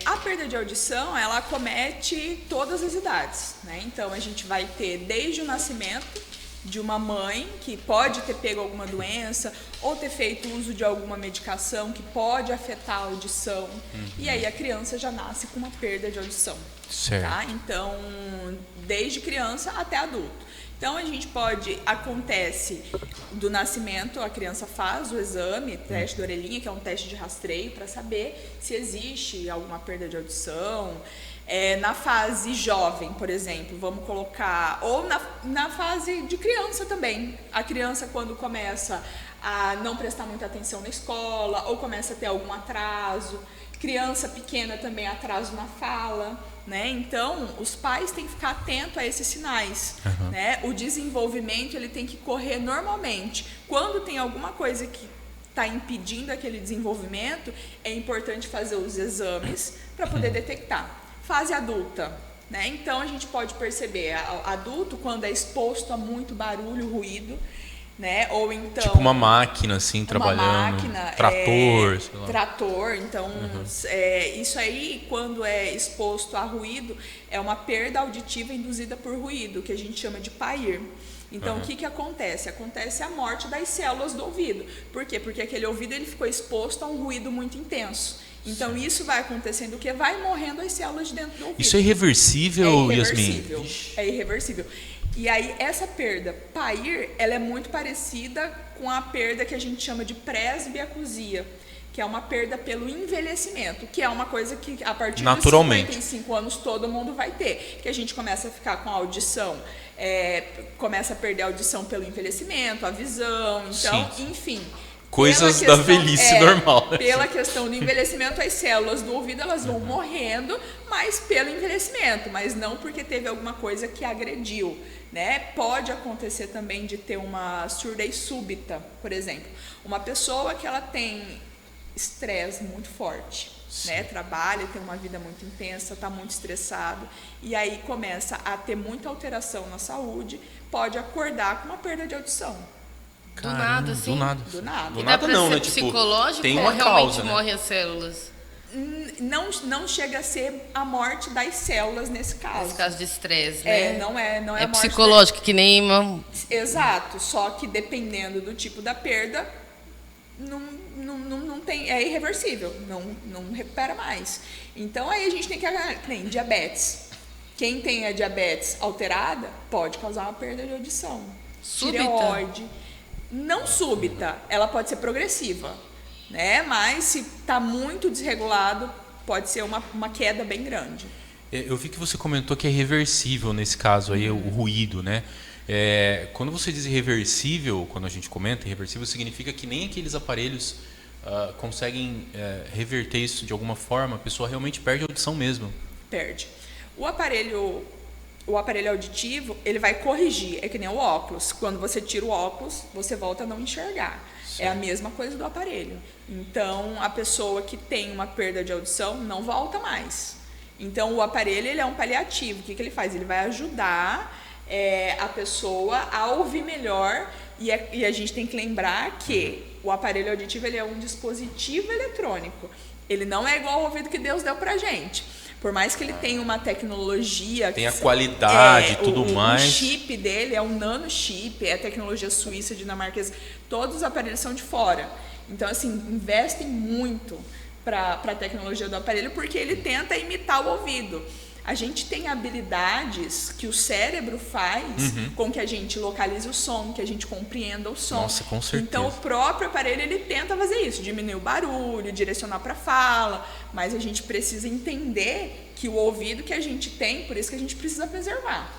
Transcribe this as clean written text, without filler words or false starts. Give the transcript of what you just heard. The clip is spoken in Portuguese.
A perda de audição, ela acomete todas as idades, né? Então, a gente vai ter desde o nascimento de uma mãe que pode ter pego alguma doença ou ter feito uso de alguma medicação que pode afetar a audição. E aí a criança já nasce com uma perda de audição. Certo. Tá? Então, desde criança até adulto. Então, acontece do nascimento, a criança faz o exame, teste da orelhinha, que é um teste de rastreio, para saber se existe alguma perda de audição. Na fase jovem, por exemplo, vamos colocar, ou na fase de criança também. A criança, quando começa a não prestar muita atenção na escola, ou começa a ter algum atraso. Criança pequena também, atraso na fala, né? Então, os pais têm que ficar atentos a esses sinais, né? O desenvolvimento, ele tem que correr normalmente. Quando tem alguma coisa que está impedindo aquele desenvolvimento, é importante fazer os exames para poder detectar. Fase adulta, né? Então, a gente pode perceber, adulto, quando é exposto a muito barulho, ruído, né? Ou então Tipo uma máquina, assim, trabalhando. Máquina, trator, sei lá. Trator, então, isso aí, quando é exposto a ruído, é uma perda auditiva induzida por ruído, que a gente chama de PAIR. Então, o que acontece? Acontece a morte das células do ouvido. Por quê? Porque aquele ouvido ele ficou exposto a um ruído muito intenso. Então, isso vai acontecendo, que vai morrendo as células de dentro do ouvido. Isso é irreversível, Yasmin? É irreversível. E aí, essa perda PAIR, ela é muito parecida com a perda que a gente chama de presbiacusia, que é uma perda pelo envelhecimento, que é uma coisa que a partir dos 55 anos todo mundo vai ter, que a gente começa a ficar com a audição, começa a perder a audição pelo envelhecimento, a visão, então, enfim. Coisas da velhice normal. Pela questão do envelhecimento, as células do ouvido elas vão morrendo, mas pelo envelhecimento, mas não porque teve alguma coisa que agrediu, né? Pode acontecer também de ter uma surdez súbita, por exemplo. Uma pessoa que ela tem estresse muito forte, né? Trabalha, tem uma vida muito intensa, está muito estressado, e aí começa a ter muita alteração na saúde, pode acordar com uma perda de audição. Do nada, assim? Do nada. Do nada não, né? Psicológico tem ou uma realmente causa, né? morre as células? Não chega a ser a morte das células nesse caso. Nesse caso de estresse, né? Não é a morte psicológico, que nem uma... Exato, só que dependendo do tipo da perda, não tem, é irreversível, não recupera mais. Então aí a gente tem que nem diabetes. Quem tem a diabetes alterada pode causar uma perda de audição. Súbita? Tireoide. Não súbita, ela pode ser progressiva, né? Mas se está muito desregulado, pode ser uma queda bem grande. Eu vi que você comentou que é reversível nesse caso aí, o ruído, né? Quando você diz irreversível, quando a gente comenta irreversível, significa que nem aqueles aparelhos conseguem reverter isso de alguma forma, a pessoa realmente perde a audição mesmo. Perde. O aparelho auditivo, ele vai corrigir, é que nem o óculos. Quando você tira o óculos, você volta a não enxergar. Sim. É a mesma coisa do aparelho. Então, a pessoa que tem uma perda de audição não volta mais. Então, o aparelho ele é um paliativo. O que ele faz? Ele vai ajudar a pessoa a ouvir melhor. E a gente tem que lembrar que o aparelho auditivo ele é um dispositivo eletrônico. Ele não é igual ao ouvido que Deus deu pra gente. Por mais que ele tenha uma tecnologia... Tem a qualidade e tudo mais. O chip dele é um nanochip, é a tecnologia suíça, dinamarquesa. Todos os aparelhos são de fora. Então, assim, investem muito para a tecnologia do aparelho, porque ele tenta imitar o ouvido. A gente tem habilidades que o cérebro faz com que a gente localize o som, que a gente compreenda o som. Nossa, com certeza. Então, o próprio aparelho, ele tenta fazer isso, diminuir o barulho, direcionar para a fala, mas a gente precisa entender que o ouvido que a gente tem, por isso que a gente precisa preservar.